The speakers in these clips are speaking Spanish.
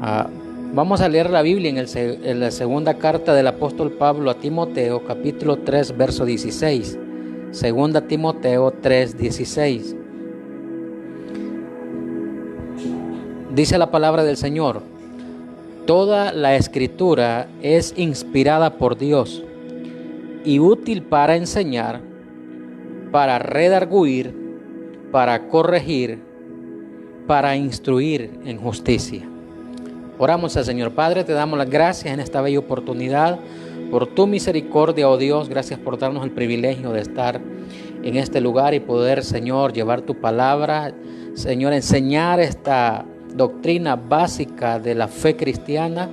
Ah, Vamos a leer la Biblia en la segunda carta del apóstol Pablo a Timoteo, capítulo 3, verso 16. Segunda Timoteo 3, 16. Dice la palabra del Señor: toda la escritura es inspirada por Dios y útil para enseñar, para redarguir, para corregir, para instruir en justicia. Oramos al Señor. Padre, te damos las gracias en esta bella oportunidad por tu misericordia, oh Dios. Gracias por darnos el privilegio de estar en este lugar y poder, Señor, llevar tu palabra, Señor, enseñar esta doctrina básica de la fe cristiana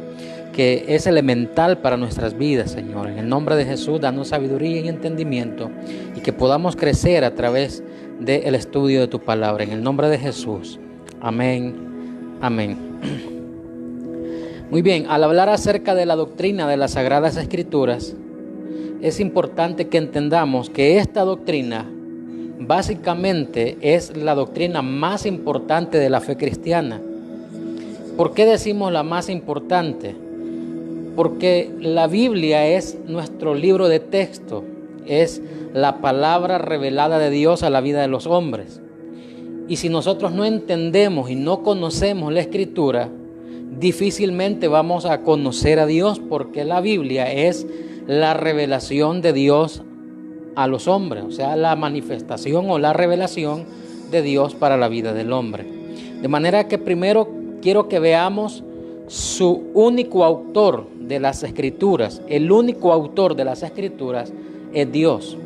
que es elemental para nuestras vidas, Señor. En el nombre de Jesús, danos sabiduría y entendimiento y que podamos crecer a través del estudio de tu palabra. En el nombre de Jesús. Amén. Amén. Muy bien, al hablar acerca de la doctrina de las Sagradas Escrituras, es importante que entendamos que esta doctrina básicamente es la doctrina más importante de la fe cristiana. ¿Por qué decimos la más importante? Porque la Biblia es nuestro libro de texto, es la palabra revelada de Dios a la vida de los hombres. Y si nosotros no entendemos y no conocemos la Escritura, difícilmente vamos a conocer a Dios, porque la Biblia es la revelación de Dios a los hombres, o sea, la manifestación o la revelación de Dios para la vida del hombre. De manera que primero quiero que veamos su único autor de las Escrituras. El único autor de las Escrituras es Dios.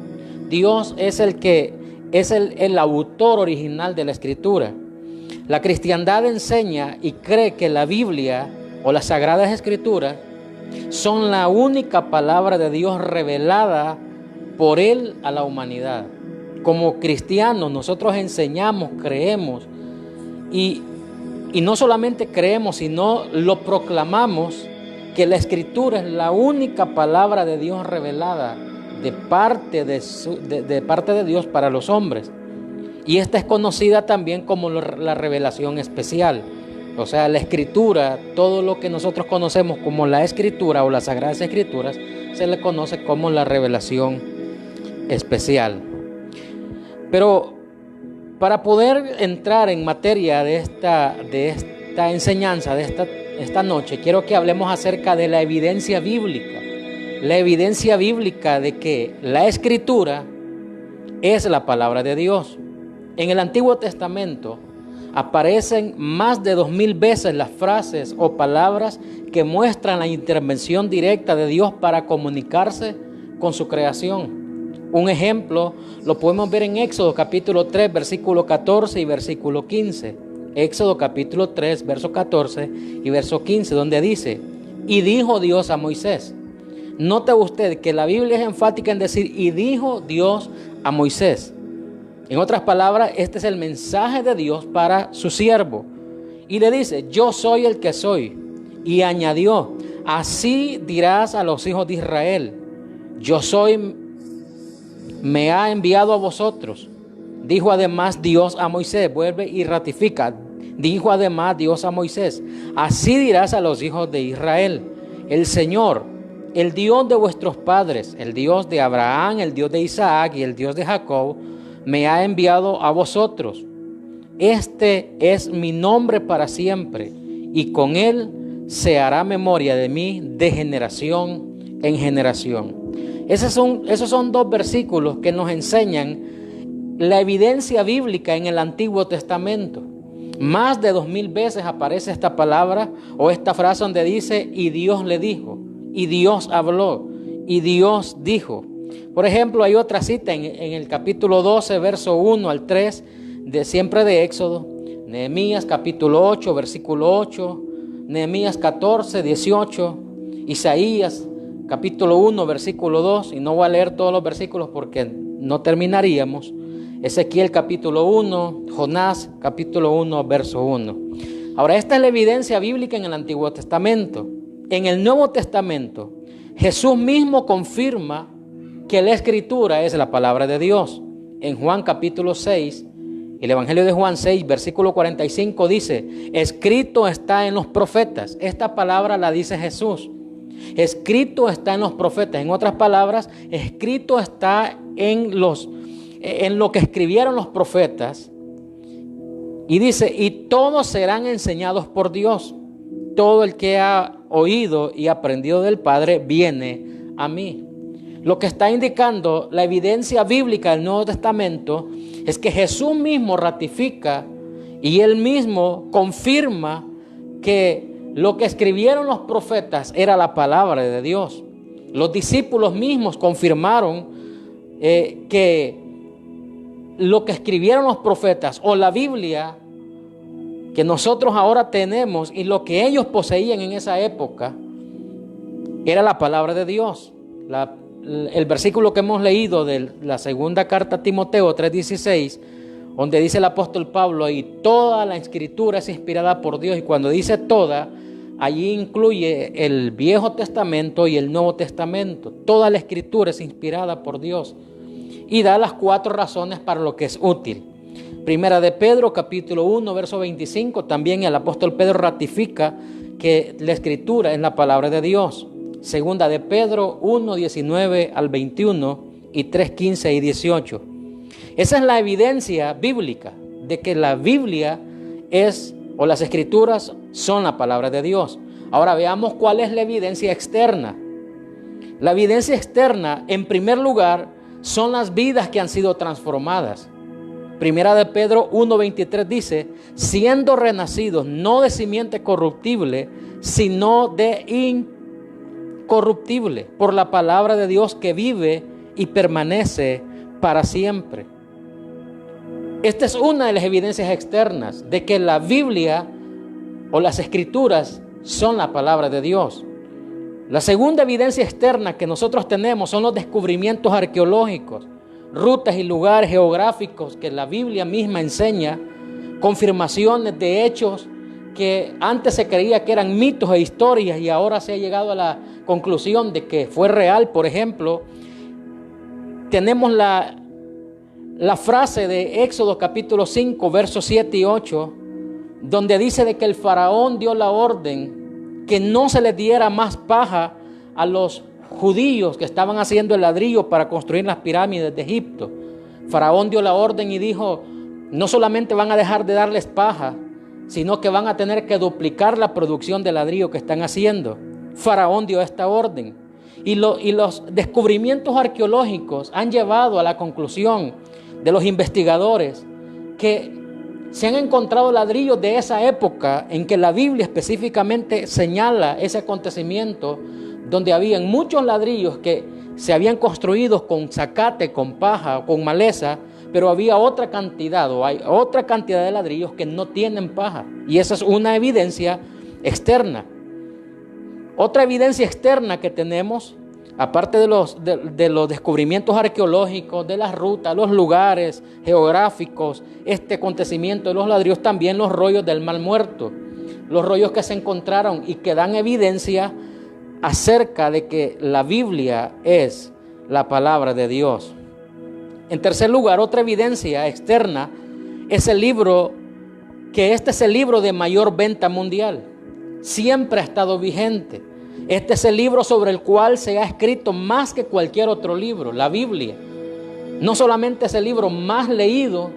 Dios es el que es el autor original de la Escritura. La cristiandad enseña y cree que la Biblia o las Sagradas Escrituras son la única palabra de Dios revelada por Él a la humanidad. Como cristianos nosotros enseñamos, creemos y no solamente creemos, sino lo proclamamos, que la Escritura es la única palabra de Dios revelada de parte de Dios para los hombres. Y esta es conocida también como la revelación especial. O sea, la Escritura, todo lo que nosotros conocemos como la Escritura o las Sagradas Escrituras, se le conoce como la revelación especial. Pero para poder entrar en materia de esta enseñanza, de esta noche, quiero que hablemos acerca de la evidencia bíblica. La evidencia bíblica de que la Escritura es la palabra de Dios. En el Antiguo Testamento aparecen más de 2000 veces las frases o palabras que muestran la intervención directa de Dios para comunicarse con su creación. Un ejemplo lo podemos ver en Éxodo capítulo 3, versículo 14 y versículo 15. Éxodo capítulo 3, verso 14 y verso 15, donde dice: y dijo Dios a Moisés. Note usted que la Biblia es enfática en decir: y dijo Dios a Moisés. En otras palabras, este es el mensaje de Dios para su siervo. Y le dice: yo soy el que soy. Y añadió: así dirás a los hijos de Israel: yo soy, me ha enviado a vosotros. Dijo además Dios a Moisés, vuelve y ratifica. Dijo además Dios a Moisés: así dirás a los hijos de Israel: el Señor, el Dios de vuestros padres, el Dios de Abraham, el Dios de Isaac y el Dios de Jacob, me ha enviado a vosotros. Este es mi nombre para siempre, y con él se hará memoria de mí de generación en generación. Esos son dos versículos que nos enseñan la evidencia bíblica en el Antiguo Testamento. Más de 2000 veces aparece esta palabra o esta frase donde dice: y Dios le dijo, y Dios habló, y Dios dijo. Por ejemplo, hay otra cita en el capítulo 12, verso 1 al 3, siempre de Éxodo. Nehemías capítulo 8, versículo 8. Nehemías 14, 18. Isaías capítulo 1, versículo 2. Y no voy a leer todos los versículos porque no terminaríamos. Ezequiel capítulo 1. Jonás capítulo 1, verso 1. Ahora, esta es la evidencia bíblica en el Antiguo Testamento. En el Nuevo Testamento, Jesús mismo confirma que la Escritura es la palabra de Dios. En Juan capítulo 6 El Evangelio de Juan 6, versículo 45 dice, escrito está en los profetas. Esta palabra la dice Jesús. Escrito está en los profetas. En otras palabras, escrito está en lo que escribieron los profetas. Y dice, y todos serán enseñados por Dios. Todo el que ha oído y aprendido del Padre viene a mí. Lo que está indicando la evidencia bíblica del Nuevo Testamento es que Jesús mismo ratifica y Él mismo confirma que lo que escribieron los profetas era la palabra de Dios. Los discípulos mismos confirmaron que lo que escribieron los profetas o la Biblia que nosotros ahora tenemos y lo que ellos poseían en esa época era la palabra de Dios. El versículo que hemos leído de la segunda carta a Timoteo 3:16, donde dice el apóstol Pablo, y toda la escritura es inspirada por Dios, y cuando dice toda, allí incluye el Viejo Testamento y el Nuevo Testamento. Toda la escritura es inspirada por Dios y da las 4 razones para lo que es útil. Primera de Pedro, capítulo 1, verso 25, también el apóstol Pedro ratifica que la escritura es la palabra de Dios. Segunda de Pedro 1, 19 al 21 y 3, 15 y 18. Esa es la evidencia bíblica de que la Biblia o las escrituras son la palabra de Dios. Ahora veamos cuál es la evidencia externa. La evidencia externa, en primer lugar, son las vidas que han sido transformadas. Primera de Pedro 1:23 dice, siendo renacidos no de simiente corruptible, sino de incorruptible, por la palabra de Dios que vive y permanece para siempre. Esta es una de las evidencias externas de que la Biblia o las escrituras son la palabra de Dios. La segunda evidencia externa que nosotros tenemos son los descubrimientos arqueológicos, rutas y lugares geográficos que la Biblia misma enseña, confirmaciones de hechos que antes se creía que eran mitos e historias y ahora se ha llegado a la conclusión de que fue real. Por ejemplo, tenemos la frase de Éxodo capítulo 5, versos 7 y 8, donde dice de que el faraón dio la orden que no se le diera más paja a los judíos que estaban haciendo el ladrillo para construir las pirámides de Egipto. Faraón dio la orden y dijo, no solamente van a dejar de darles paja, sino que van a tener que duplicar la producción de ladrillo que están haciendo. Faraón dio esta orden. Y los descubrimientos arqueológicos han llevado a la conclusión de los investigadores que se han encontrado ladrillos de esa época en que la Biblia específicamente señala ese acontecimiento, donde habían muchos ladrillos que se habían construido con zacate, con paja, con maleza, pero había otra cantidad o hay otra cantidad de ladrillos que no tienen paja. Y esa es una evidencia externa. Otra evidencia externa que tenemos, aparte de los descubrimientos arqueológicos, de las rutas, los lugares geográficos, este acontecimiento de los ladrillos, también los rollos del Mar Muerto, los rollos que se encontraron y que dan evidencia acerca de que la Biblia es la palabra de Dios. En tercer lugar, otra evidencia externa es el libro, que este es el libro de mayor venta mundial. Siempre ha estado vigente. Este es el libro sobre el cual se ha escrito más que cualquier otro libro, la Biblia. No solamente es el libro más leído,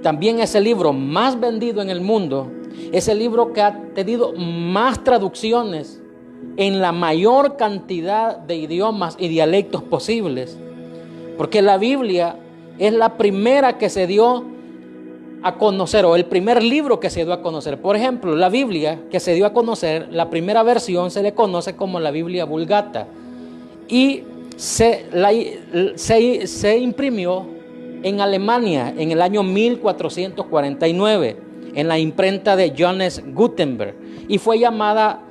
también es el libro más vendido en el mundo. Es el libro que ha tenido más traducciones en la mayor cantidad de idiomas y dialectos posibles. Porque la Biblia es la primera que se dio a conocer, o el primer libro que se dio a conocer. Por ejemplo, la Biblia que se dio a conocer, la primera versión se le conoce como la Biblia Vulgata, y se imprimió en Alemania en el año 1449 en la imprenta de Johannes Gutenberg, y fue llamada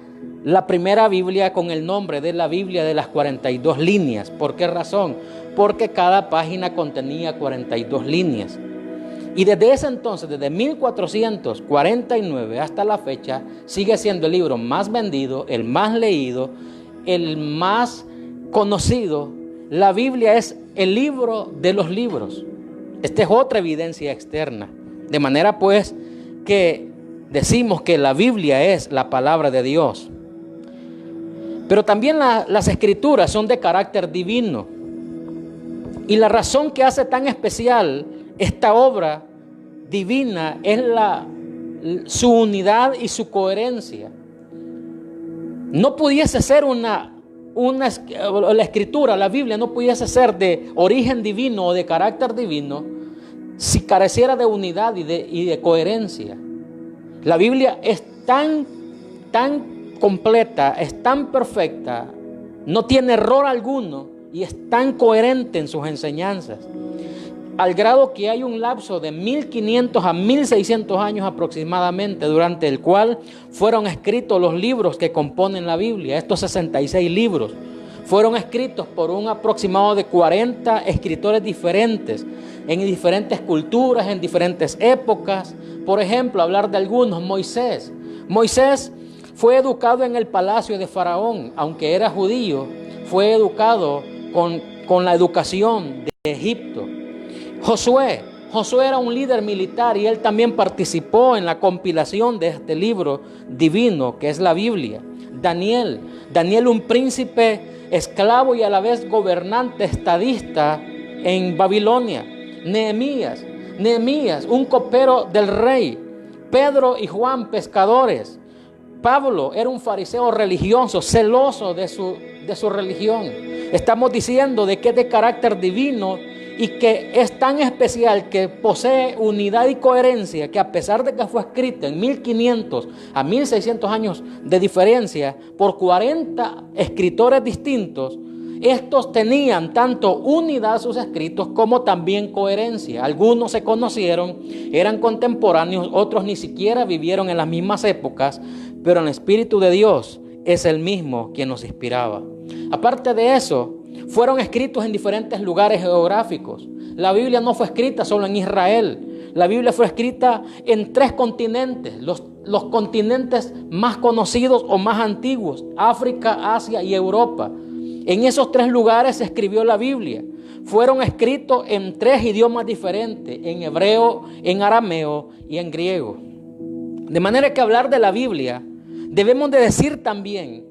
la primera Biblia con el nombre de la Biblia de las 42 líneas. ¿Por qué razón? Porque cada página contenía 42 líneas. Y desde ese entonces, desde 1449 hasta la fecha, sigue siendo el libro más vendido, el más leído, el más conocido. La Biblia es el libro de los libros. Esta es otra evidencia externa. De manera pues que decimos que la Biblia es la palabra de Dios. Pero también las escrituras son de carácter divino. Y la razón que hace tan especial esta obra divina es su unidad y su coherencia. No pudiese ser la escritura, la Biblia no pudiese ser de origen divino o de carácter divino si careciera de unidad y de coherencia. La Biblia es tan completa, es tan perfecta, no tiene error alguno y es tan coherente en sus enseñanzas, al grado que hay un lapso de 1500 a 1600 años aproximadamente, durante el cual fueron escritos los libros que componen la Biblia. Estos 66 libros fueron escritos por un aproximado de 40 escritores diferentes, en diferentes culturas, en diferentes épocas. Por ejemplo, hablar de algunos: Moisés. Moisés fue educado en el palacio de Faraón, aunque era judío, fue educado con la educación de Egipto. Josué era un líder militar y él también participó en la compilación de este libro divino que es la Biblia. Daniel, un príncipe esclavo y a la vez gobernante estadista en Babilonia. Nehemías, un copero del rey. Pedro y Juan, pescadores. Pablo era un fariseo religioso, celoso de su religión. Estamos diciendo de que es de carácter divino y que es tan especial, que posee unidad y coherencia, que a pesar de que fue escrito en 1500 a 1600 años de diferencia por 40 escritores distintos, estos tenían tanto unidad sus escritos como también coherencia. Algunos se conocieron, eran contemporáneos, otros ni siquiera vivieron en las mismas épocas, pero el Espíritu de Dios es el mismo quien nos inspiraba. Aparte de eso, fueron escritos en diferentes lugares geográficos. La Biblia no fue escrita solo en Israel. La Biblia fue escrita en 3 continentes, los continentes más conocidos o más antiguos: África, Asia y Europa. En esos 3 lugares se escribió la Biblia. Fueron escritos en 3 idiomas diferentes: en hebreo, en arameo y en griego. De manera que hablar de la Biblia, debemos de decir también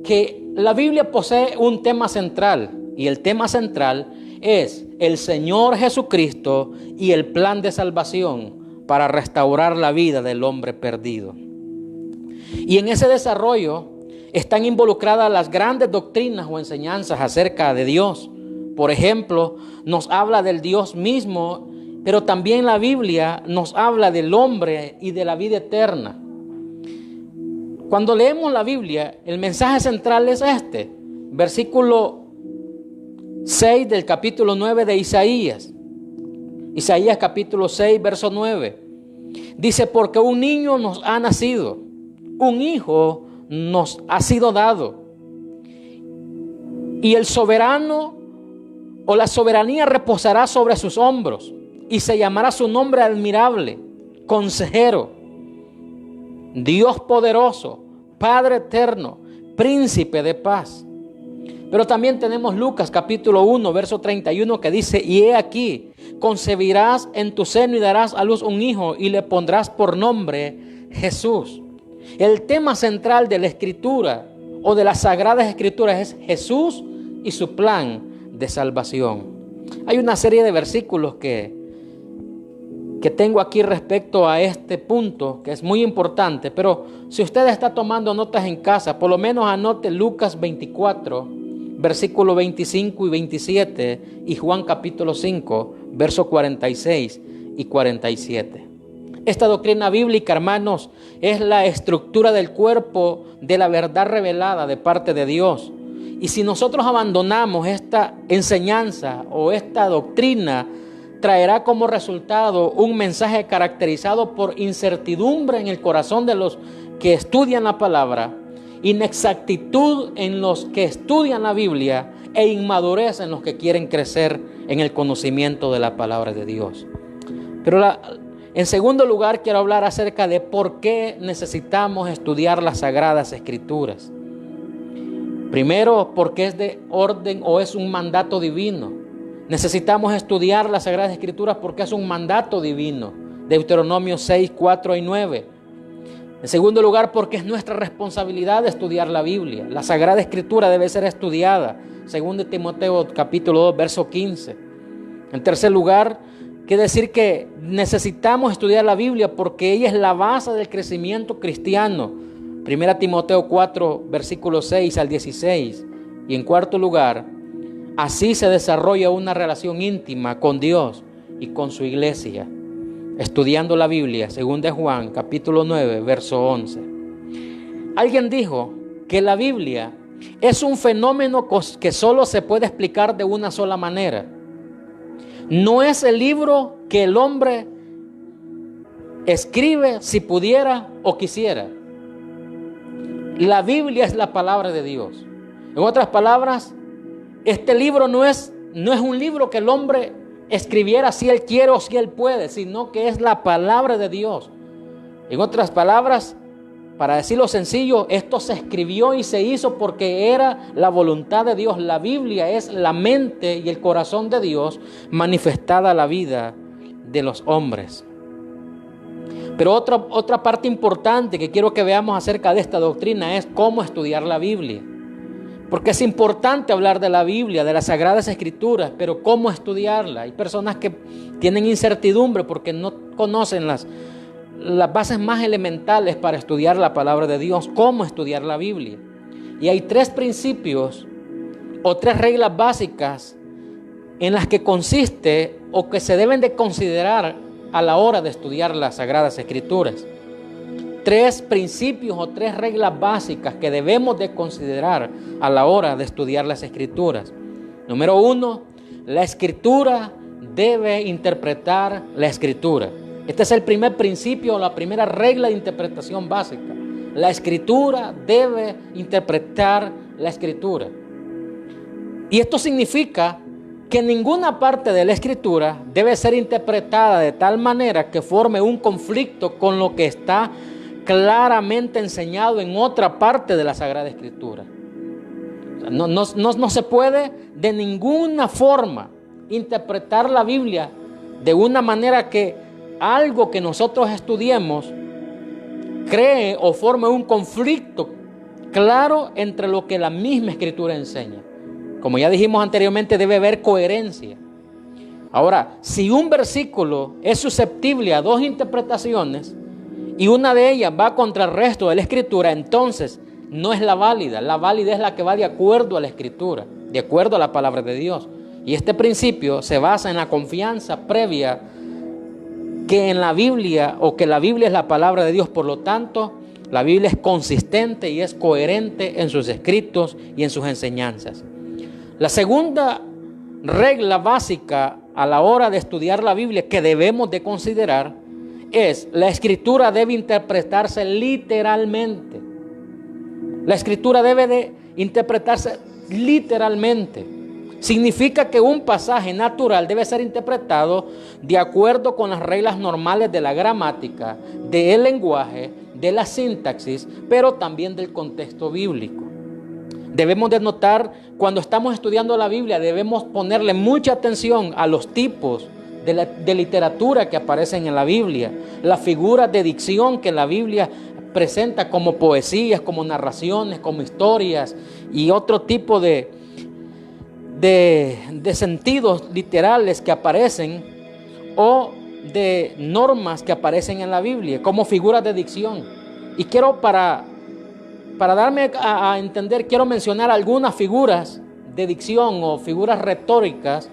que la Biblia posee un tema central, y el tema central es el Señor Jesucristo y el plan de salvación para restaurar la vida del hombre perdido. Y en ese desarrollo están involucradas las grandes doctrinas o enseñanzas acerca de Dios. Por ejemplo, nos habla del Dios mismo, pero también la Biblia nos habla del hombre y de la vida eterna. Cuando leemos la Biblia, el mensaje central es este: versículo 6 del capítulo 9 de Isaías. Isaías capítulo 6, verso 9. Dice: porque un niño nos ha nacido, un hijo nos ha sido dado, y el soberano o la soberanía reposará sobre sus hombros, y se llamará su nombre admirable, consejero, Dios poderoso, Padre eterno, príncipe de paz. Pero también tenemos Lucas capítulo 1, verso 31, que dice: y he aquí, concebirás en tu seno y darás a luz un hijo, y le pondrás por nombre Jesús. El tema central de la Escritura o de las Sagradas Escrituras es Jesús y su plan de salvación. Hay una serie de versículos que tengo aquí respecto a este punto, que es muy importante, pero si usted está tomando notas en casa, por lo menos anote Lucas 24, versículo 25 y 27, y Juan capítulo 5, versos 46 y 47. Esta doctrina bíblica, hermanos, es la estructura del cuerpo de la verdad revelada de parte de Dios. Y si nosotros abandonamos esta enseñanza o esta doctrina, traerá como resultado un mensaje caracterizado por incertidumbre en el corazón de los que estudian la palabra, inexactitud en los que estudian la Biblia e inmadurez en los que quieren crecer en el conocimiento de la palabra de Dios. Pero en segundo lugar, quiero hablar acerca de por qué necesitamos estudiar las Sagradas Escrituras. Primero, porque es de orden o es un mandato divino. Necesitamos estudiar las Sagradas Escrituras porque es un mandato divino. Deuteronomio 6, 4 y 9. En segundo lugar, porque es nuestra responsabilidad estudiar la Biblia. La Sagrada Escritura debe ser estudiada. Segundo Timoteo capítulo 2, verso 15. En tercer lugar, quiere decir que necesitamos estudiar la Biblia porque ella es la base del crecimiento cristiano. Primera Timoteo 4, versículos 6 al 16. Y en cuarto lugar, así se desarrolla una relación íntima con Dios y con su iglesia. Estudiando la Biblia, según de Juan, capítulo 9, verso 11. Alguien dijo que la Biblia es un fenómeno que solo se puede explicar de una sola manera. No es el libro que el hombre escribe si pudiera o quisiera. La Biblia es la palabra de Dios. En otras palabras, este libro no es un libro que el hombre escribiera si él quiere o si él puede, sino que es la palabra de Dios. En otras palabras, para decirlo sencillo, esto se escribió y se hizo porque era la voluntad de Dios. La Biblia es la mente y el corazón de Dios manifestada a la vida de los hombres. Pero otra parte importante que quiero que veamos acerca de esta doctrina es cómo estudiar la Biblia. Porque es importante hablar de la Biblia, de las Sagradas Escrituras, pero ¿cómo estudiarla? Hay personas que tienen incertidumbre porque no conocen las bases más elementales para estudiar la palabra de Dios. ¿Cómo estudiar la Biblia? Y hay 3 principios o 3 reglas básicas en las que consiste o que se deben de considerar a la hora de estudiar las Sagradas Escrituras. 3 principios o 3 reglas básicas que debemos de considerar a la hora de estudiar las Escrituras. Número 1, la Escritura debe interpretar la Escritura. Este es el primer principio o la primera regla de interpretación básica. La Escritura debe interpretar la Escritura. Y esto significa que ninguna parte de la Escritura debe ser interpretada de tal manera que forme un conflicto con lo que está claramente enseñado en otra parte de la Sagrada Escritura. No se puede de ninguna forma interpretar la Biblia de una manera que algo que nosotros estudiemos cree o forme un conflicto claro entre lo que la misma Escritura enseña. Como ya dijimos anteriormente, debe haber coherencia. Ahora, si un versículo es susceptible a 2 interpretaciones y una de ellas va contra el resto de la Escritura, entonces no es la válida. La válida es la que va de acuerdo a la Escritura, de acuerdo a la palabra de Dios. Y este principio se basa en la confianza previa que en la Biblia, o que la Biblia es la palabra de Dios. Por lo tanto, la Biblia es consistente y es coherente en sus escritos y en sus enseñanzas. La segunda regla básica a la hora de estudiar la Biblia que debemos de considerar es: la Escritura debe interpretarse literalmente. La Escritura debe de interpretarse literalmente. Significa que un pasaje natural debe ser interpretado de acuerdo con las reglas normales de la gramática, del lenguaje, de la sintaxis, pero también del contexto bíblico. Debemos de notar, cuando estamos estudiando la Biblia, debemos ponerle mucha atención a los tipos de literatura que aparecen en la Biblia, las figuras de dicción que la Biblia presenta como poesías, como narraciones, como historias y otro tipo de sentidos literales que aparecen, o de normas que aparecen en la Biblia como figuras de dicción. Y quiero, para darme a entender, quiero mencionar algunas figuras de dicción o figuras retóricas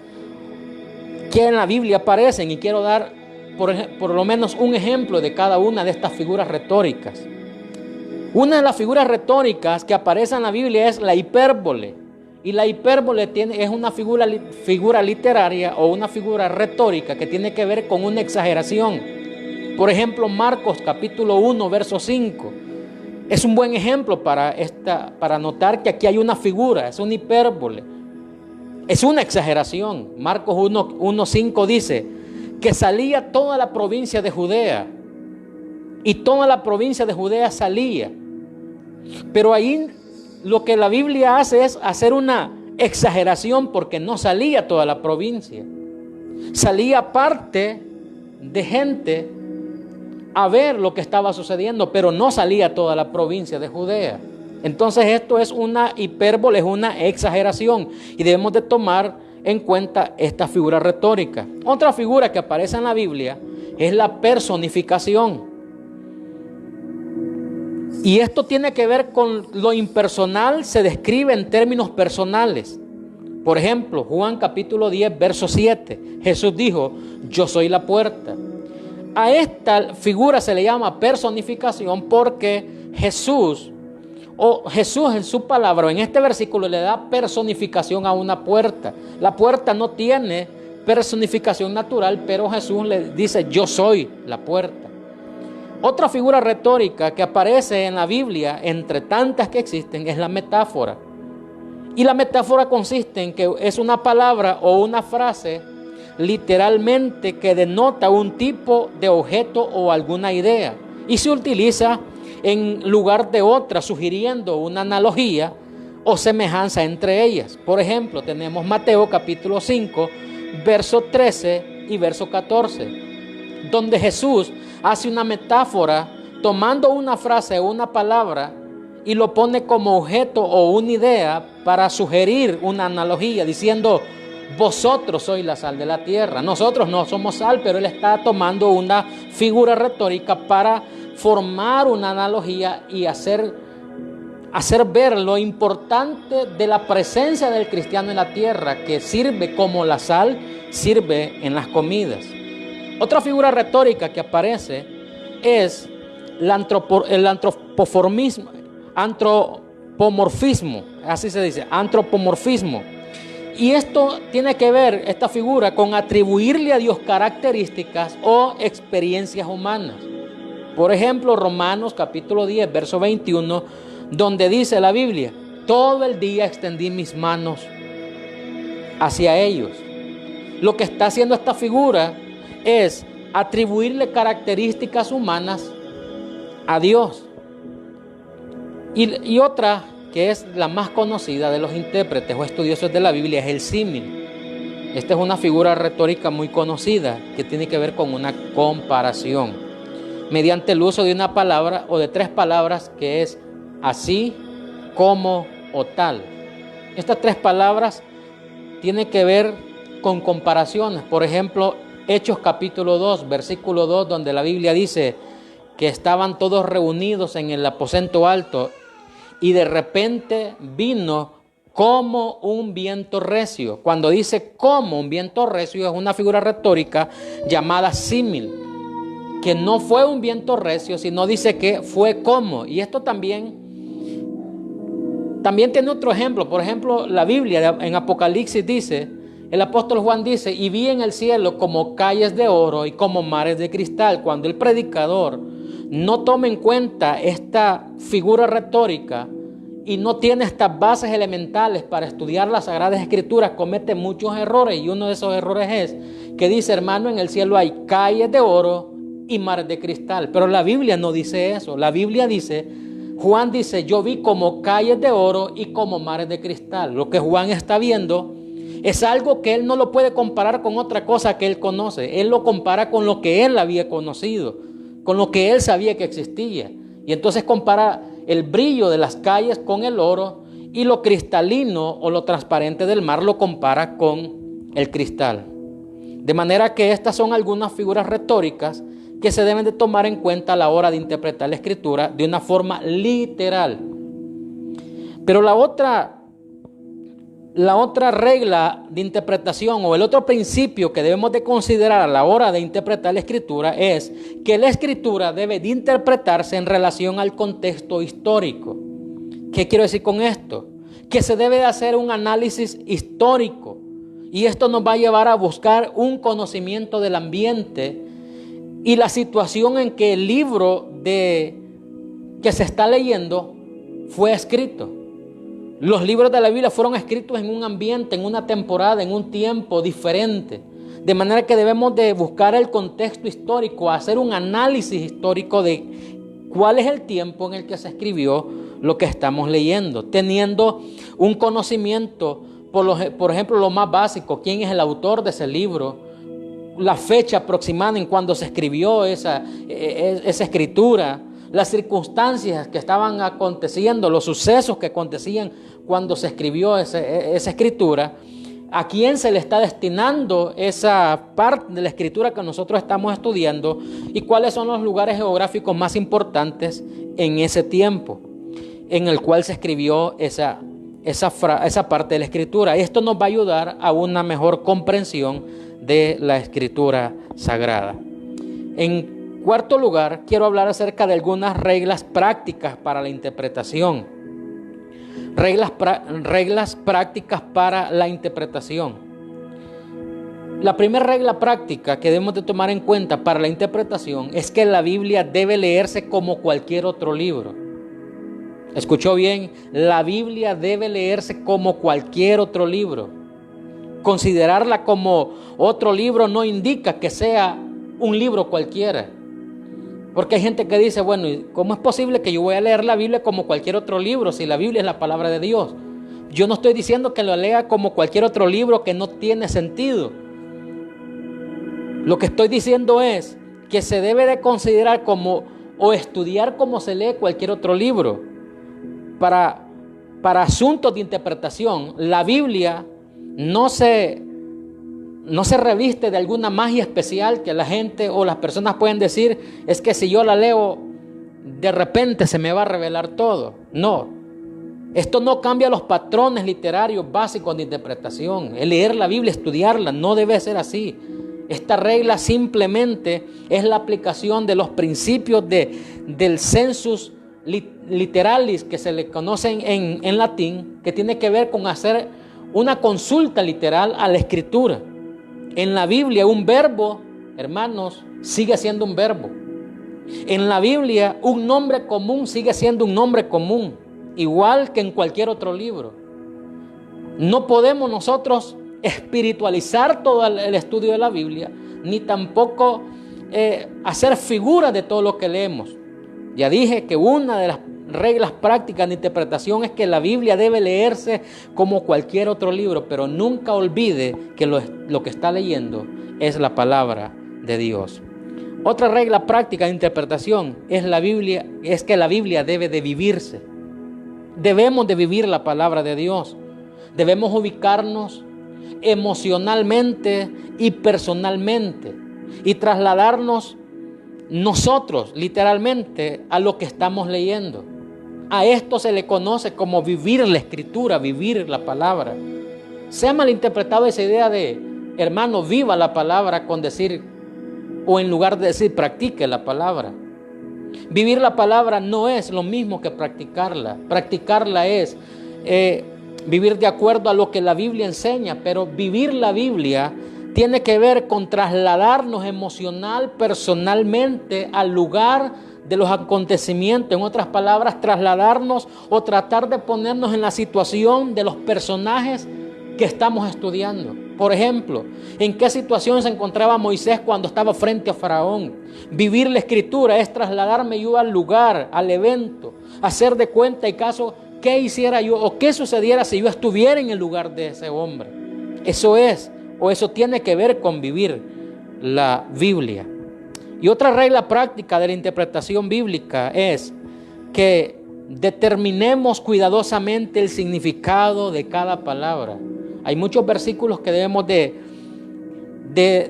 que en la Biblia aparecen, y quiero dar por lo menos un ejemplo de cada una de estas figuras retóricas. Una de las figuras retóricas que aparece en la Biblia es la hipérbole. Y la hipérbole es una figura literaria o una figura retórica que tiene que ver con una exageración. Por ejemplo, Marcos capítulo 1, verso 5. Es un buen ejemplo para notar que aquí hay una figura, es una hipérbole. Es una exageración. Marcos 1, 5 dice que salía toda la provincia de Judea. Y toda la provincia de Judea salía. Pero ahí lo que la Biblia hace es hacer una exageración, porque no salía toda la provincia. Salía parte de gente a ver lo que estaba sucediendo, pero no salía toda la provincia de Judea. Entonces esto es una hipérbole, es una exageración, y debemos de tomar en cuenta esta figura retórica. Otra figura que aparece en la Biblia es la personificación. Y esto tiene que ver con lo impersonal, se describe en términos personales. Por ejemplo, Juan capítulo 10, verso 7. Jesús dijo, yo soy la puerta. A esta figura se le llama personificación porque Jesús en su palabra, en este versículo, le da personificación a una puerta. La puerta no tiene personificación natural, pero Jesús le dice, yo soy la puerta. Otra figura retórica que aparece en la Biblia, entre tantas que existen, es la metáfora. Y la metáfora consiste en que es una palabra o una frase literalmente que denota un tipo de objeto o alguna idea. Y se utiliza en lugar de otra, sugiriendo una analogía o semejanza entre ellas. Por ejemplo, tenemos Mateo capítulo 5, verso 13 y verso 14, donde Jesús hace una metáfora tomando una frase o una palabra y lo pone como objeto o una idea para sugerir una analogía, diciendo, vosotros sois la sal de la tierra. Nosotros no somos sal, pero él está tomando una figura retórica para formar una analogía y hacer ver lo importante de la presencia del cristiano en la tierra, que sirve como la sal, sirve en las comidas. Otra figura retórica que aparece es el antropomorfismo, así se dice, antropomorfismo. Y esto tiene que ver, esta figura, con atribuirle a Dios características o experiencias humanas. Por ejemplo, Romanos capítulo 10, verso 21, donde dice la Biblia, todo el día extendí mis manos hacia ellos. Lo que está haciendo esta figura es atribuirle características humanas a Dios. Y otra, que es la más conocida de los intérpretes o estudiosos de la Biblia, es el símil. Esta es una figura retórica muy conocida que tiene que ver con una comparación mediante el uso de una palabra o de tres palabras, que es así, como o tal. Estas tres palabras tienen que ver con comparaciones. Por ejemplo, Hechos capítulo 2, versículo 2, donde la Biblia dice que estaban todos reunidos en el aposento alto y de repente vino como un viento recio. Cuando dice como un viento recio, es una figura retórica llamada símil, que no fue un viento recio, sino dice que fue como. Y esto también tiene otro ejemplo. Por ejemplo, la Biblia en Apocalipsis dice, el apóstol Juan dice, y vi en el cielo como calles de oro y como mares de cristal. Cuando el predicador no toma en cuenta esta figura retórica y no tiene estas bases elementales para estudiar las Sagradas Escrituras, comete muchos errores. Y uno de esos errores es que dice, hermano, en el cielo hay calles de oro y mares de cristal. Pero la Biblia no dice eso. La Biblia dice, Juan dice, yo vi como calles de oro y como mares de cristal. Lo que Juan está viendo es algo que él no lo puede comparar con otra cosa que él conoce. Él lo compara con lo que él había conocido, con lo que él sabía que existía. Y entonces compara el brillo de las calles con el oro, y lo cristalino o lo transparente del mar lo compara con el cristal. De manera que estas son algunas figuras retóricas que se deben de tomar en cuenta a la hora de interpretar la Escritura de una forma literal. Pero la otra regla de interpretación, o el otro principio que debemos de considerar a la hora de interpretar la Escritura, es que la Escritura debe de interpretarse en relación al contexto histórico. ¿Qué quiero decir con esto? Que se debe de hacer un análisis histórico, y esto nos va a llevar a buscar un conocimiento del ambiente y la situación en que el libro que se está leyendo fue escrito. Los libros de la Biblia fueron escritos en un ambiente, en una temporada, en un tiempo diferente. De manera que debemos de buscar el contexto histórico, hacer un análisis histórico de cuál es el tiempo en el que se escribió lo que estamos leyendo, teniendo un conocimiento, por ejemplo, lo más básico, quién es el autor de ese libro, la fecha aproximada en cuando se escribió esa escritura, las circunstancias que estaban aconteciendo, los sucesos que acontecían cuando se escribió esa escritura, a quién se le está destinando esa parte de la escritura que nosotros estamos estudiando y cuáles son los lugares geográficos más importantes en ese tiempo en el cual se escribió esa parte de la escritura. Esto nos va a ayudar a una mejor comprensión de la escritura sagrada. En cuarto lugar, quiero hablar acerca de algunas reglas prácticas para la interpretación. Reglas prácticas para la interpretación. La primera regla práctica que debemos de tomar en cuenta para la interpretación es que la Biblia debe leerse como cualquier otro libro. ¿Escuchó bien? La Biblia debe leerse como cualquier otro libro. Considerarla como otro libro no indica que sea un libro cualquiera. Porque hay gente que dice, bueno, ¿cómo es posible que yo voy a leer la Biblia como cualquier otro libro si la Biblia es la palabra de Dios? Yo no estoy diciendo que lo lea como cualquier otro libro que no tiene sentido. Lo que estoy diciendo es que se debe de considerar como o estudiar como se lee cualquier otro libro. Para asuntos de interpretación, la Biblia no se reviste de alguna magia especial que la gente o las personas pueden decir, es que si yo la leo, de repente se me va a revelar todo. No, esto no cambia los patrones literarios básicos de interpretación. El leer la Biblia, estudiarla, no debe ser así. Esta regla simplemente es la aplicación de los principios del sensus literalis que se le conocen en latín, que tiene que ver con hacer una consulta literal a la escritura. En la Biblia un verbo, hermanos, sigue siendo un verbo. En la Biblia un nombre común sigue siendo un nombre común, igual que en cualquier otro libro. No podemos nosotros espiritualizar todo el estudio de la Biblia, ni tampoco hacer figuras de todo lo que leemos. Ya dije que una de las reglas prácticas de interpretación es que la Biblia debe leerse como cualquier otro libro, pero nunca olvide que lo que está leyendo es la palabra de Dios. Otra regla práctica de interpretación es que la Biblia debe de vivirse. Debemos de vivir la palabra de Dios. Debemos ubicarnos emocionalmente y personalmente y trasladarnos nosotros literalmente a lo que estamos leyendo. A esto se le conoce como vivir la escritura, vivir la palabra. Se ha malinterpretado esa idea de, hermano, viva la palabra con decir, o en lugar de decir, practique la palabra. Vivir la palabra no es lo mismo que practicarla. Practicarla es vivir de acuerdo a lo que la Biblia enseña, pero vivir la Biblia tiene que ver con trasladarnos emocional, personalmente al lugar de los acontecimientos. En otras palabras, trasladarnos o tratar de ponernos en la situación de los personajes que estamos estudiando. Por ejemplo, ¿en qué situación se encontraba Moisés cuando estaba frente a Faraón? Vivir la escritura es trasladarme yo al lugar, al evento, hacer de cuenta y caso qué hiciera yo o qué sucediera si yo estuviera en el lugar de ese hombre. Eso tiene que ver con vivir la Biblia. Y otra regla práctica de la interpretación bíblica es que determinemos cuidadosamente el significado de cada palabra. Hay muchos versículos que debemos de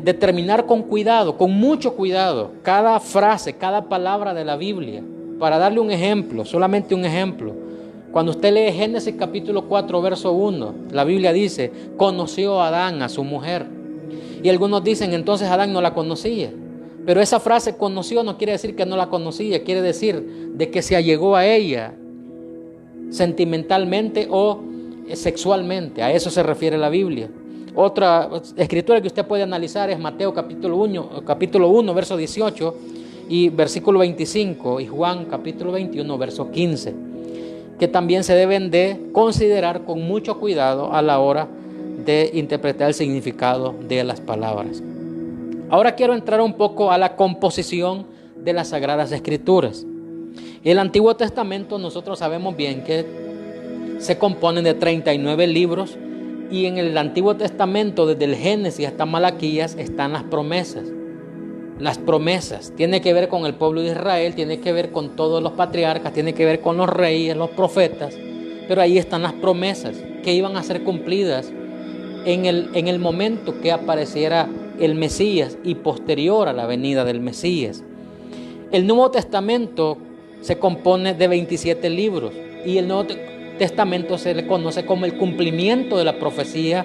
determinar con cuidado, con mucho cuidado, cada frase, cada palabra de la Biblia. Para darle un ejemplo, solamente un ejemplo. Cuando usted lee Génesis capítulo 4, verso 1, la Biblia dice, conoció a Adán, a su mujer. Y algunos dicen, entonces Adán no la conocía. Pero esa frase conoció no quiere decir que no la conocía, quiere decir de que se allegó a ella sentimentalmente o sexualmente. A eso se refiere la Biblia. Otra escritura que usted puede analizar es Mateo capítulo 1, verso 18 y versículo 25, y Juan capítulo 21, verso 15, que también se deben de considerar con mucho cuidado a la hora de interpretar el significado de las palabras. Ahora quiero entrar un poco a la composición de las Sagradas Escrituras. El Antiguo Testamento nosotros sabemos bien que se componen de 39 libros Y en el Antiguo Testamento, desde el Génesis hasta Malaquías, están las promesas. Las promesas tiene que ver con el pueblo de Israel, tiene que ver con todos los patriarcas, tiene que ver con los reyes, los profetas, pero ahí están las promesas que iban a ser cumplidas en el momento que apareciera el Mesías y posterior a la venida del Mesías. El Nuevo Testamento se compone de 27 libros y el Nuevo Testamento se le conoce como el cumplimiento de la profecía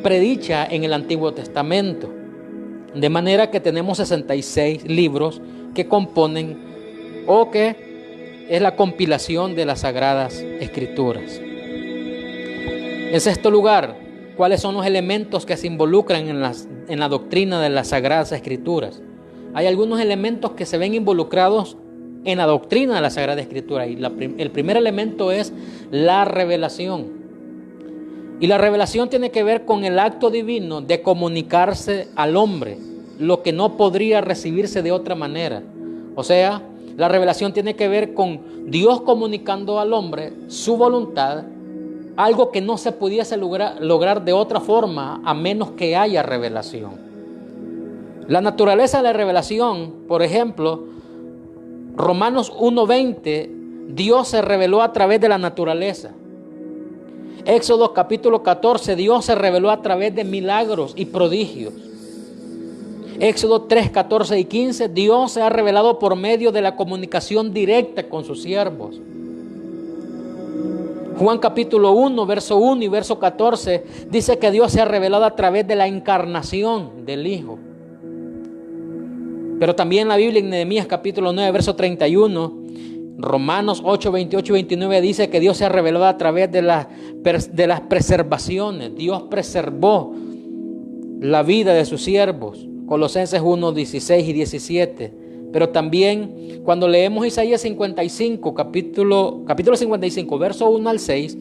predicha en el Antiguo Testamento. De manera que tenemos 66 libros que componen o que es la compilación de las Sagradas Escrituras. En sexto lugar, ¿cuáles son los elementos que se involucran en la doctrina de las Sagradas Escrituras? Hay algunos elementos que se ven involucrados en la doctrina de la Sagrada Escritura y el primer elemento es la revelación. Y la revelación tiene que ver con el acto divino de comunicarse al hombre, lo que no podría recibirse de otra manera. O sea, la revelación tiene que ver con Dios comunicando al hombre su voluntad, algo que no se pudiese lograr de otra forma a menos que haya revelación. La naturaleza de la revelación, por ejemplo, Romanos 1:20, Dios se reveló a través de la naturaleza. Éxodo capítulo 14, Dios se reveló a través de milagros y prodigios. Éxodo 3, 14 y 15, Dios se ha revelado por medio de la comunicación directa con sus siervos. Juan capítulo 1, verso 1 y verso 14, dice que Dios se ha revelado a través de la encarnación del Hijo. Pero también la Biblia en Nehemías capítulo 9, verso 31, Romanos 8, 28 y 29 dice que Dios se ha revelado a través de las preservaciones. Dios preservó la vida de sus siervos. Colosenses 1, 16 y 17. Pero también cuando leemos Isaías 55, capítulo 55, verso 1 al 6,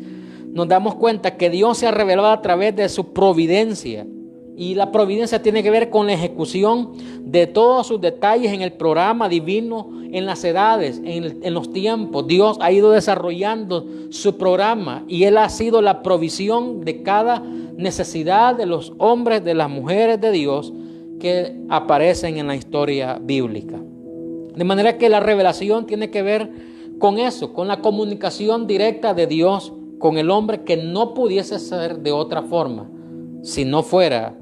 nos damos cuenta que Dios se ha revelado a través de su providencia. Y la providencia tiene que ver con la ejecución de todos sus detalles en el programa divino, en las edades, en los tiempos. Dios ha ido desarrollando su programa y Él ha sido la provisión de cada necesidad de los hombres, de las mujeres de Dios que aparecen en la historia bíblica. De manera que la revelación tiene que ver con eso, con la comunicación directa de Dios con el hombre que no pudiese ser de otra forma si no fuera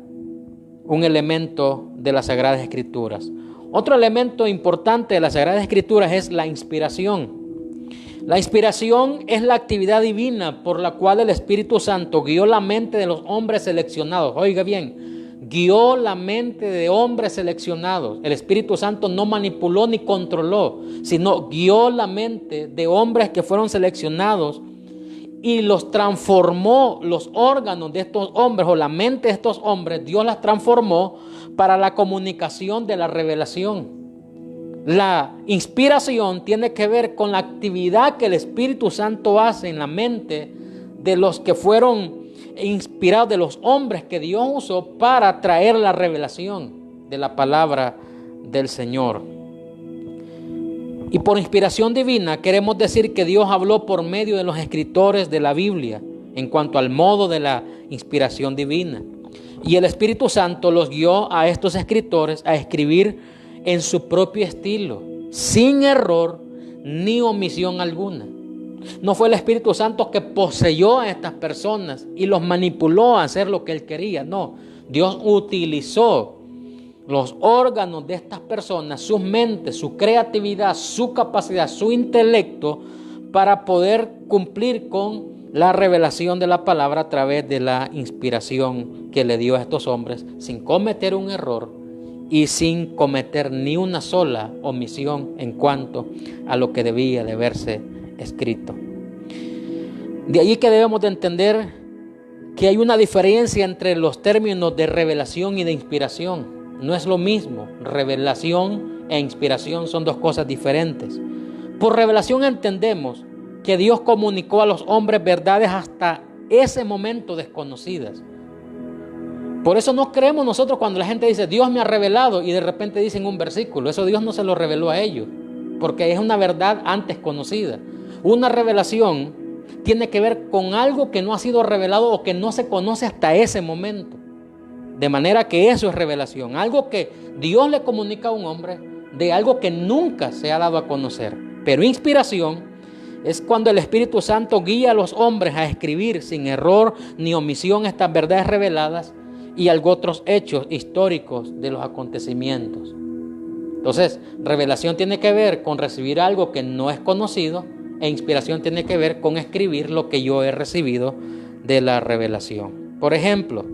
un elemento de las Sagradas Escrituras. Otro elemento importante de las Sagradas Escrituras es la inspiración. La inspiración es la actividad divina por la cual el Espíritu Santo guió la mente de los hombres seleccionados. Oiga bien, guió la mente de hombres seleccionados. El Espíritu Santo no manipuló ni controló, sino guió la mente de hombres que fueron seleccionados y los transformó, los órganos de estos hombres o la mente de estos hombres, Dios las transformó para la comunicación de la revelación. La inspiración tiene que ver con la actividad que el Espíritu Santo hace en la mente de los que fueron inspirados, de los hombres que Dios usó para traer la revelación de la palabra del Señor. Y por inspiración divina queremos decir que Dios habló por medio de los escritores de la Biblia en cuanto al modo de la inspiración divina. Y el Espíritu Santo los guió a estos escritores a escribir en su propio estilo, sin error ni omisión alguna. No fue el Espíritu Santo que poseyó a estas personas y los manipuló a hacer lo que Él quería. No, Dios utilizó los órganos de estas personas, sus mentes, su creatividad, su capacidad, su intelecto, para poder cumplir con la revelación de la palabra a través de la inspiración que le dio a estos hombres, sin cometer un error y sin cometer ni una sola omisión en cuanto a lo que debía de haberse escrito. De allí que debemos de entender que hay una diferencia entre los términos de revelación y de inspiración. No es lo mismo. Revelación e inspiración son dos cosas diferentes. Por revelación entendemos que Dios comunicó a los hombres verdades hasta ese momento desconocidas. Por eso no creemos nosotros cuando la gente dice Dios me ha revelado y de repente dicen un versículo. Eso Dios no se lo reveló a ellos, porque es una verdad antes conocida. Una revelación tiene que ver con algo que no ha sido revelado o que no se conoce hasta ese momento. De manera que eso es revelación, algo que Dios le comunica a un hombre de algo que nunca se ha dado a conocer. Pero inspiración es cuando el Espíritu Santo guía a los hombres a escribir sin error ni omisión estas verdades reveladas y otros hechos históricos de los acontecimientos. Entonces, revelación tiene que ver con recibir algo que no es conocido, e inspiración tiene que ver con escribir lo que yo he recibido de la revelación. Por ejemplo,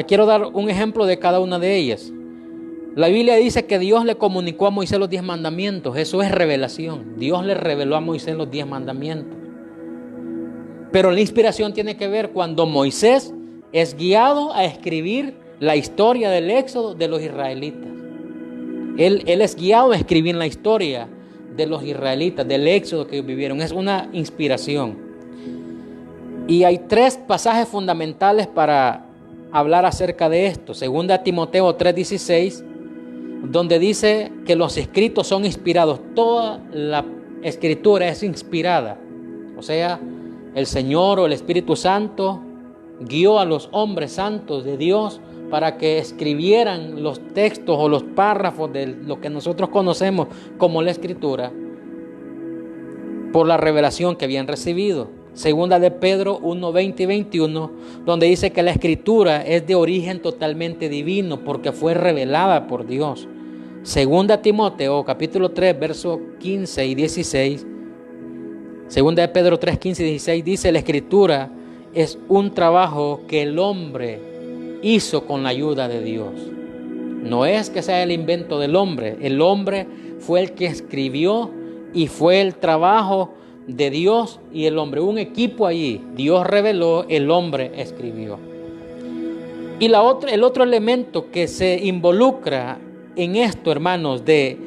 quiero dar un ejemplo de cada una de ellas. La Biblia dice que Dios le comunicó a Moisés los 10 mandamientos. Eso es revelación. Dios le reveló a Moisés los 10 mandamientos. Pero la inspiración tiene que ver cuando Moisés es guiado a escribir la historia del éxodo de los israelitas. Él es guiado a escribir la historia de los israelitas, del éxodo que vivieron. Es una inspiración. Y hay 3 pasajes fundamentales para hablar acerca de esto. Segunda Timoteo 3:16, donde dice que los escritos son inspirados. Toda la escritura es inspirada. O sea, el Señor o el Espíritu Santo guió a los hombres santos de Dios para que escribieran los textos o los párrafos de lo que nosotros conocemos como la Escritura por la revelación que habían recibido. Segunda de Pedro 1:20 y 21, donde dice que la Escritura es de origen totalmente divino porque fue revelada por Dios. Segunda Timoteo capítulo 3 versos 15 y 16. Segunda de Pedro 3, 15 y 16 dice: la Escritura es un trabajo que el hombre hizo con la ayuda de Dios. No es que sea el invento del hombre. El hombre fue el que escribió y fue el trabajo de Dios y el hombre. Un equipo allí. Dios reveló, el hombre escribió. Y el otro elemento que se involucra en esto, hermanos, de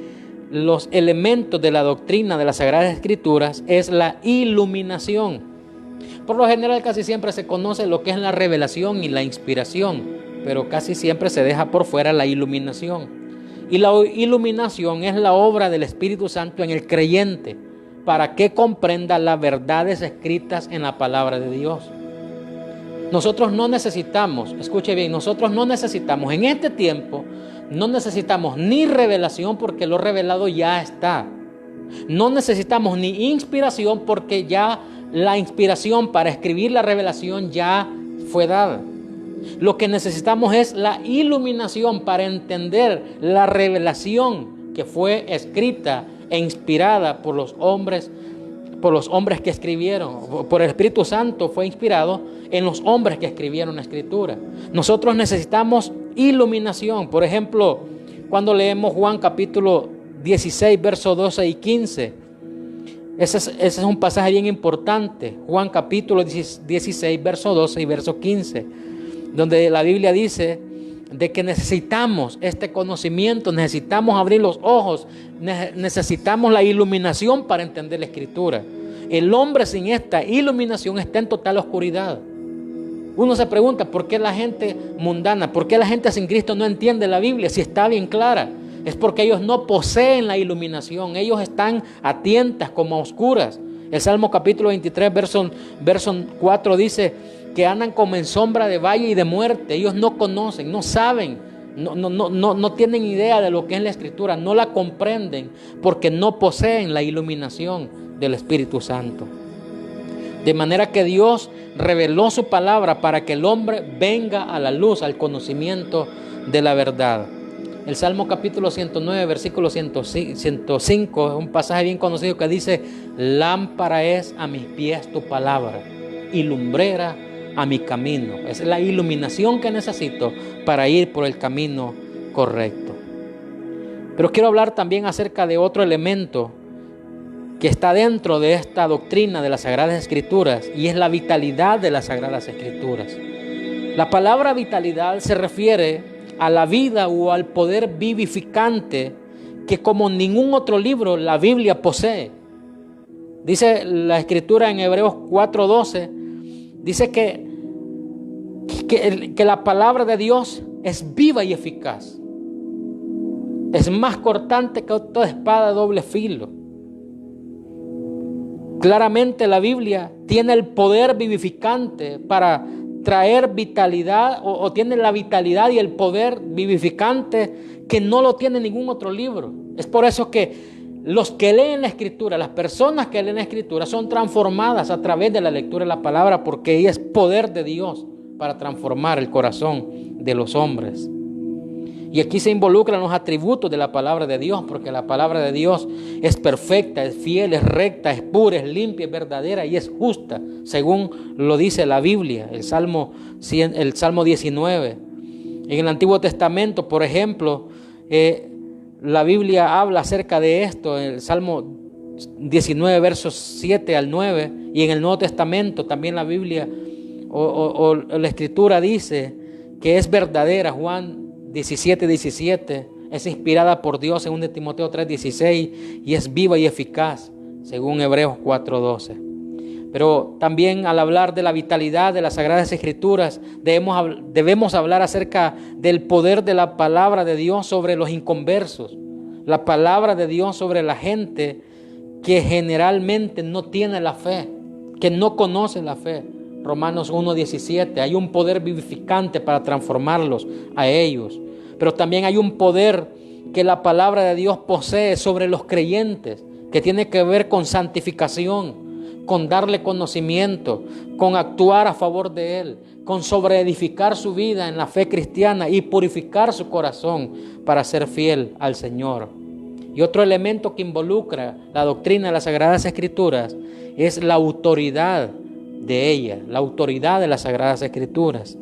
los elementos de la doctrina de las Sagradas Escrituras es la iluminación. Por lo general casi siempre se conoce lo que es la revelación y la inspiración, pero casi siempre se deja por fuera la iluminación. Y la iluminación es la obra del Espíritu Santo en el creyente para que comprenda las verdades escritas en la palabra de Dios. Nosotros no necesitamos, escuche bien, nosotros no necesitamos en este tiempo, no necesitamos ni revelación porque lo revelado ya está. No necesitamos ni inspiración porque ya la inspiración para escribir la revelación ya fue dada. Lo que necesitamos es la iluminación para entender la revelación que fue escrita e inspirada por los hombres que escribieron. Por el Espíritu Santo fue inspirado en los hombres que escribieron la Escritura. Nosotros necesitamos iluminación. Por ejemplo, cuando leemos Juan capítulo 16, versos 12 y 15, ese es un pasaje bien importante. Juan capítulo 16, verso 12 y verso 15, donde la Biblia dice de que necesitamos este conocimiento, necesitamos abrir los ojos, necesitamos la iluminación para entender la Escritura. El hombre sin esta iluminación está en total oscuridad. Uno se pregunta por qué la gente mundana, por qué la gente sin Cristo no entiende la Biblia si está bien clara. Es porque ellos no poseen la iluminación, ellos están a tientas como a oscuras. El Salmo capítulo 23, verso 4 dice que andan como en sombra de valle y de muerte. Ellos no conocen, no saben, no tienen idea de lo que es la Escritura, no la comprenden porque no poseen la iluminación del Espíritu Santo. De manera que Dios reveló su palabra para que el hombre venga a la luz, al conocimiento de la verdad. El Salmo capítulo 109, versículo 105, es un pasaje bien conocido que dice: lámpara es a mis pies tu palabra y lumbrera a mi camino. Esa es la iluminación que necesito para ir por el camino correcto. Pero quiero hablar también acerca de otro elemento que está dentro de esta doctrina de las Sagradas Escrituras, y es la vitalidad de las Sagradas Escrituras. La palabra vitalidad se refiere a la vida o al poder vivificante que como ningún otro libro la Biblia posee. Dice la Escritura en Hebreos 4:12, dice que la palabra de Dios es viva y eficaz. Es más cortante que toda espada de doble filo. Claramente la Biblia tiene el poder vivificante para traer vitalidad o tiene la vitalidad y el poder vivificante que no lo tiene ningún otro libro. Es por eso que los que leen la Escritura, las personas que leen la Escritura son transformadas a través de la lectura de la palabra, porque ella es poder de Dios para transformar el corazón de los hombres. Y aquí se involucran los atributos de la palabra de Dios, porque la palabra de Dios es perfecta, es fiel, es recta, es pura, es limpia, es verdadera y es justa, según lo dice la Biblia, el Salmo 19. En el Antiguo Testamento, por ejemplo, la Biblia habla acerca de esto, en el Salmo 19, versos 7 al 9, y en el Nuevo Testamento también la Biblia o la Escritura dice que es verdadera. Juan 17, es inspirada por Dios, según de Timoteo 3:16, y es viva y eficaz, según Hebreos 4:12. Pero también al hablar de la vitalidad de las Sagradas Escrituras, debemos hablar acerca del poder de la palabra de Dios sobre los inconversos, la palabra de Dios sobre la gente que generalmente no tiene la fe, que no conoce la fe. Romanos 1:17, hay un poder vivificante para transformarlos a ellos. Pero también hay un poder que la palabra de Dios posee sobre los creyentes, que tiene que ver con santificación, con darle conocimiento, con actuar a favor de Él, con sobreedificar su vida en la fe cristiana y purificar su corazón para ser fiel al Señor. Y otro elemento que involucra la doctrina de las Sagradas Escrituras es la autoridad de ella, la autoridad de las Sagradas Escrituras.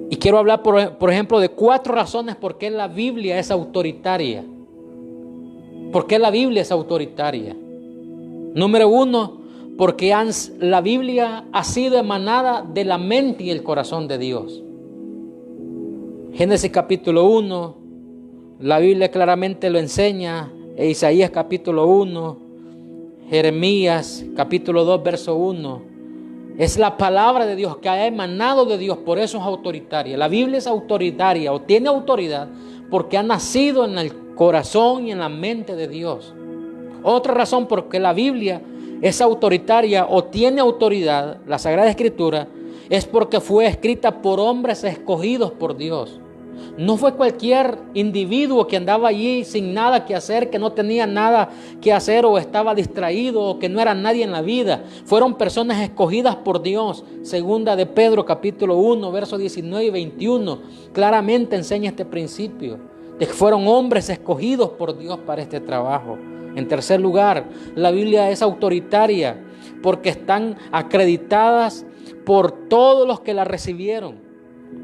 Y quiero hablar, por ejemplo, de 4 razones por qué la Biblia es autoritaria. ¿Por qué la Biblia es autoritaria? Número 1, porque la Biblia ha sido emanada de la mente y el corazón de Dios. Génesis capítulo 1, la Biblia claramente lo enseña. Isaías capítulo 1, Jeremías capítulo 2, verso 1. Es la palabra de Dios que ha emanado de Dios, por eso es autoritaria. La Biblia es autoritaria o tiene autoridad porque ha nacido en el corazón y en la mente de Dios. Otra razón por qué la Biblia es autoritaria o tiene autoridad, la Sagrada Escritura, es porque fue escrita por hombres escogidos por Dios. No fue cualquier individuo que andaba allí sin nada que hacer, que no tenía nada que hacer o estaba distraído o que no era nadie en la vida. Fueron personas escogidas por Dios. Segunda de Pedro capítulo 1, versos 19 y 21, claramente enseña este principio de que fueron hombres escogidos por Dios para este trabajo. En tercer lugar, la Biblia es autoritaria porque están acreditadas por todos los que la recibieron.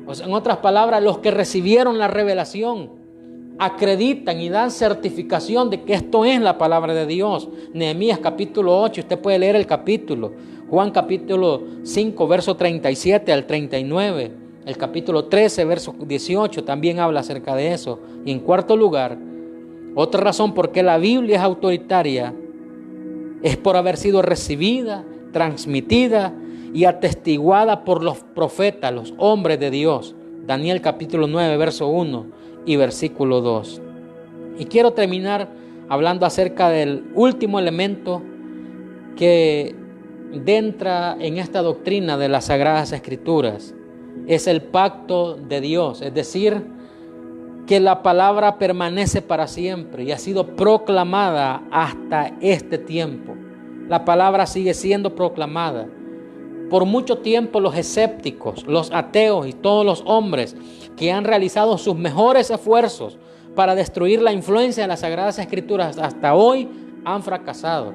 O sea, en otras palabras, los que recibieron la revelación acreditan y dan certificación de que esto es la palabra de Dios. Nehemías capítulo 8, usted puede leer el capítulo. Juan capítulo 5, verso 37 al 39. El capítulo 13, verso 18 también habla acerca de eso. Y en cuarto lugar, otra razón por qué la Biblia es autoritaria es por haber sido recibida, transmitida y atestiguada por los profetas, los hombres de Dios. Daniel capítulo 9, verso 1 y versículo 2. Y quiero terminar hablando acerca del último elemento que entra en esta doctrina de las Sagradas Escrituras. Es el pacto de Dios, es decir, que la palabra permanece para siempre y ha sido proclamada hasta este tiempo. La palabra sigue siendo proclamada. Por mucho tiempo los escépticos, los ateos y todos los hombres que han realizado sus mejores esfuerzos para destruir la influencia de las Sagradas Escrituras hasta hoy han fracasado.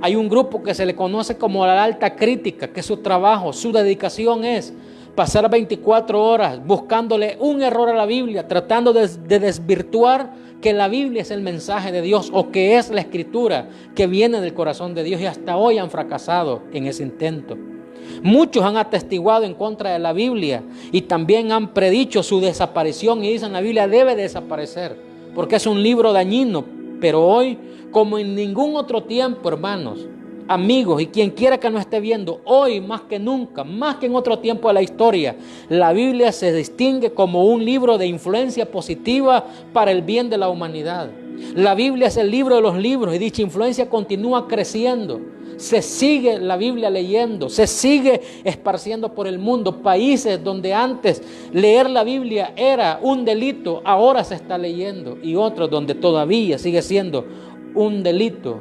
Hay un grupo que se le conoce como la alta crítica, que su trabajo, su dedicación es pasar 24 horas buscándole un error a la Biblia, tratando de desvirtuar que la Biblia es el mensaje de Dios o que es la Escritura que viene del corazón de Dios, y hasta hoy han fracasado en ese intento. Muchos han atestiguado en contra de la Biblia y también han predicho su desaparición y dicen la Biblia debe desaparecer porque es un libro dañino. Pero hoy, como en ningún otro tiempo, hermanos, amigos y quien quiera que nos esté viendo, hoy más que nunca, más que en otro tiempo de la historia, la Biblia se distingue como un libro de influencia positiva para el bien de la humanidad. La Biblia es el libro de los libros y dicha influencia continúa creciendo. Se sigue la Biblia leyendo, se sigue esparciendo por el mundo. Países donde antes leer la Biblia era un delito, ahora se está leyendo. Y otros donde todavía sigue siendo un delito.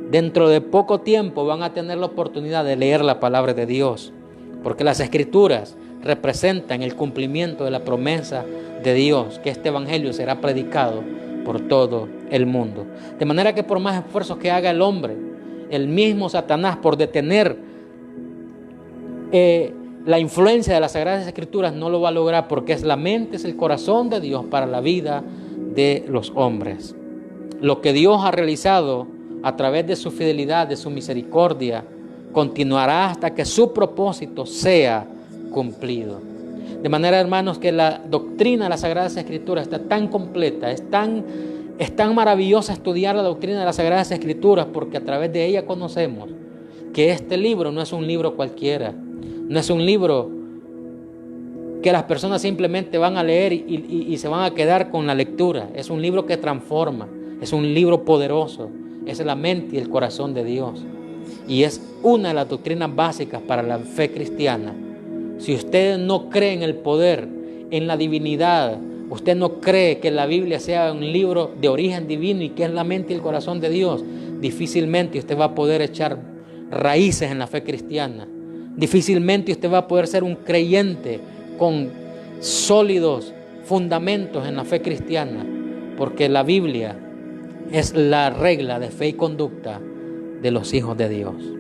Dentro de poco tiempo van a tener la oportunidad de leer la palabra de Dios. Porque las Escrituras representan el cumplimiento de la promesa de Dios, que este evangelio será predicado por todo el mundo. De manera que por más esfuerzos que haga el hombre, el mismo Satanás, por detener la influencia de las Sagradas Escrituras, no lo va a lograr, porque es la mente, es el corazón de Dios para la vida de los hombres. Lo que Dios ha realizado a través de su fidelidad, de su misericordia, continuará hasta que su propósito sea cumplido. De manera, hermanos, que la doctrina de las Sagradas Escrituras está tan completa, es tan maravillosa estudiar la doctrina de las Sagradas Escrituras, porque a través de ella conocemos que este libro no es un libro cualquiera, no es un libro que las personas simplemente van a leer y se van a quedar con la lectura. Es un libro que transforma, es un libro poderoso, es la mente y el corazón de Dios. Y es una de las doctrinas básicas para la fe cristiana. Si usted no cree en el poder, en la divinidad, usted no cree que la Biblia sea un libro de origen divino y que es la mente y el corazón de Dios, difícilmente usted va a poder echar raíces en la fe cristiana. Difícilmente usted va a poder ser un creyente con sólidos fundamentos en la fe cristiana, porque la Biblia es la regla de fe y conducta de los hijos de Dios.